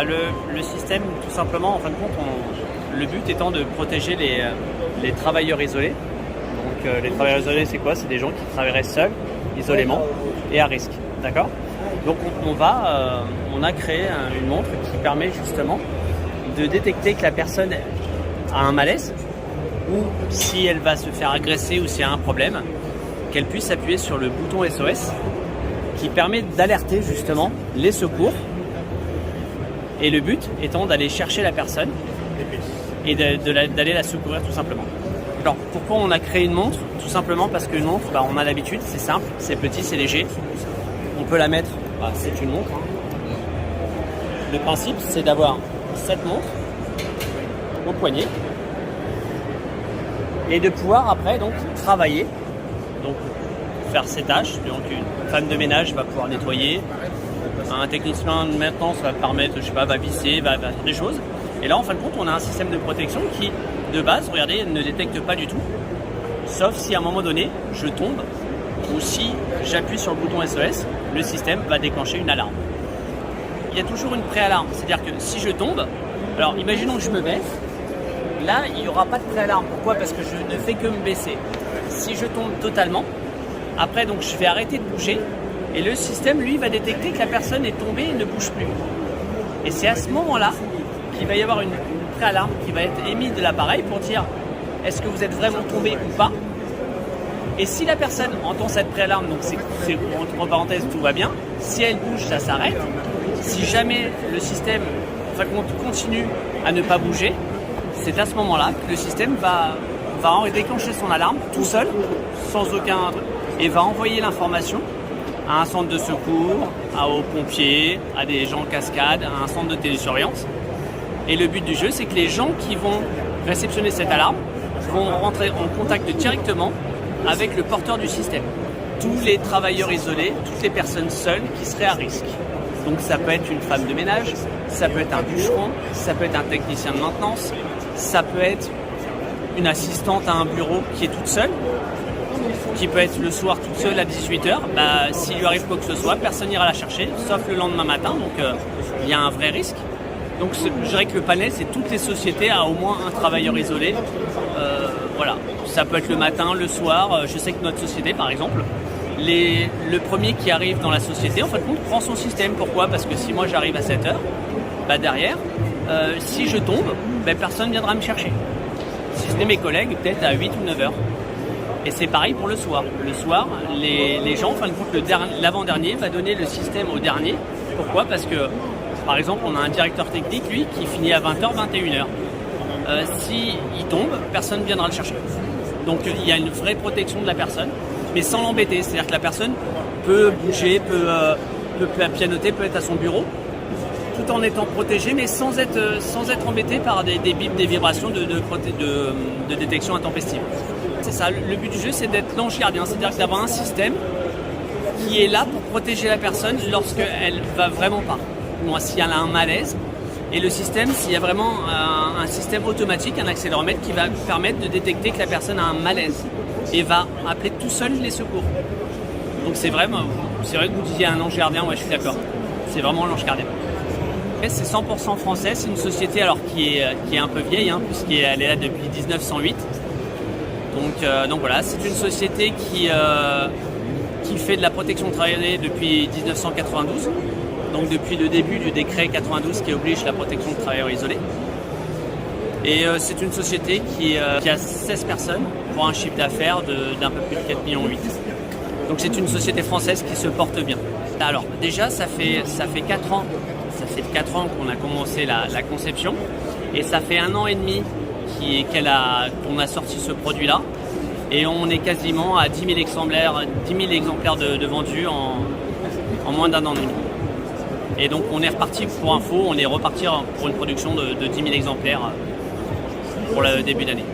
Le système, tout simplement, en fin de compte, le but étant de protéger les travailleurs isolés. Donc les travailleurs isolés, c'est quoi? C'est des gens qui travailleraient seuls, isolément et à risque. D'accord? Donc on a créé une montre qui permet justement de détecter que la personne a un malaise ou si elle va se faire agresser ou s'il y a un problème, qu'elle puisse appuyer sur le bouton SOS qui permet d'alerter justement les secours. Et le but étant d'aller chercher la personne et d'aller la secourir tout simplement. Alors pourquoi on a créé une montre? Tout simplement parce qu'une montre, on a l'habitude, c'est simple, c'est petit, c'est léger. On peut la mettre, c'est une montre. Le principe c'est d'avoir cette montre au poignet et de pouvoir après donc travailler, donc faire ses tâches. Donc une femme de ménage va pouvoir nettoyer. Un technicien de maintenance va permettre, va visser, va faire des choses. Et là, en fin de compte, on a un système de protection qui, de base, regardez, ne détecte pas du tout. Sauf si à un moment donné, je tombe ou si j'appuie sur le bouton SOS, le système va déclencher une alarme. Il y a toujours une préalarme. C'est-à-dire que si je tombe, alors imaginons que je me baisse, là, il n'y aura pas de préalarme. Pourquoi? Parce que je ne fais que me baisser. Si je tombe totalement, après, donc, je vais arrêter de bouger. Et le système, lui, va détecter que la personne est tombée et ne bouge plus. Et c'est à ce moment-là qu'il va y avoir une préalarme qui va être émise de l'appareil pour dire est-ce que vous êtes vraiment tombé ou pas. Et si la personne entend cette préalarme, donc c'est entre parenthèses tout va bien, si elle bouge, ça s'arrête. Si jamais le système continue à ne pas bouger, c'est à ce moment-là que le système va déclencher son alarme tout seul, sans aucun truc, et va envoyer l'information à un centre de secours, aux pompiers, à des gens en cascade, à un centre de télésurveillance. Et le but du jeu, c'est que les gens qui vont réceptionner cette alarme vont rentrer en contact directement avec le porteur du système. Tous les travailleurs isolés, toutes les personnes seules qui seraient à risque. Donc ça peut être une femme de ménage, ça peut être un bûcheron, ça peut être un technicien de maintenance, ça peut être une assistante à un bureau qui est toute seule, qui peut être le soir toute seule à 18h, s'il lui arrive quoi que ce soit, personne n'ira la chercher, sauf le lendemain matin, donc il y a un vrai risque. Donc je dirais que le panel, c'est toutes les sociétés à au moins un travailleur isolé. Voilà, ça peut être le matin, le soir. Je sais que notre société, par exemple, le premier qui arrive dans la société, en fin de compte, prend son système. Pourquoi? Parce que si moi j'arrive à 7h, derrière, si je tombe, personne ne viendra me chercher. Si ce n'est mes collègues, peut-être à 8 ou 9h. Et c'est pareil pour le soir. Le soir, les gens, en fin de compte, l'avant-dernier va donner le système au dernier. Pourquoi? Parce que, par exemple, on a un directeur technique, lui, qui finit à 20h, 21h. S'il tombe, personne ne viendra le chercher. Donc il y a une vraie protection de la personne, mais sans l'embêter. C'est-à-dire que la personne peut bouger, peut pianoter, peut être à son bureau, tout en étant protégée, mais sans être embêtée par des bips, des vibrations de détection intempestive. C'est ça, le but du jeu, c'est d'être l'ange gardien, c'est-à-dire d'avoir un système qui est là pour protéger la personne lorsqu'elle va vraiment pas. Moi, s'il y a un malaise, et le système, s'il y a vraiment un système automatique, un accéléromètre qui va permettre de détecter que la personne a un malaise et va appeler tout seul les secours. Donc c'est vrai que vous disiez un ange gardien, ouais, je suis d'accord. C'est vraiment l'ange gardien. Et c'est 100% français, c'est une société alors qui est un peu vieille, puisqu'elle est là depuis 1908. Donc voilà, c'est une société qui fait de la protection de travailleurs depuis 1992, donc depuis le début du décret 92 qui oblige la protection de travailleurs isolés. Et c'est une société qui a 16 personnes pour un chiffre d'affaires d'un peu plus de 4,8 millions. Donc c'est une société française qui se porte bien. Alors déjà, ça fait 4 ans. Ça fait 4 ans qu'on a commencé la conception et ça fait 1 an et demi qu'on a sorti ce produit-là et on est quasiment à 10 000 exemplaires de vendus en moins d'1 an et demi. Et donc on est reparti, pour info, on est reparti pour une production de 10 000 exemplaires pour le début d'année.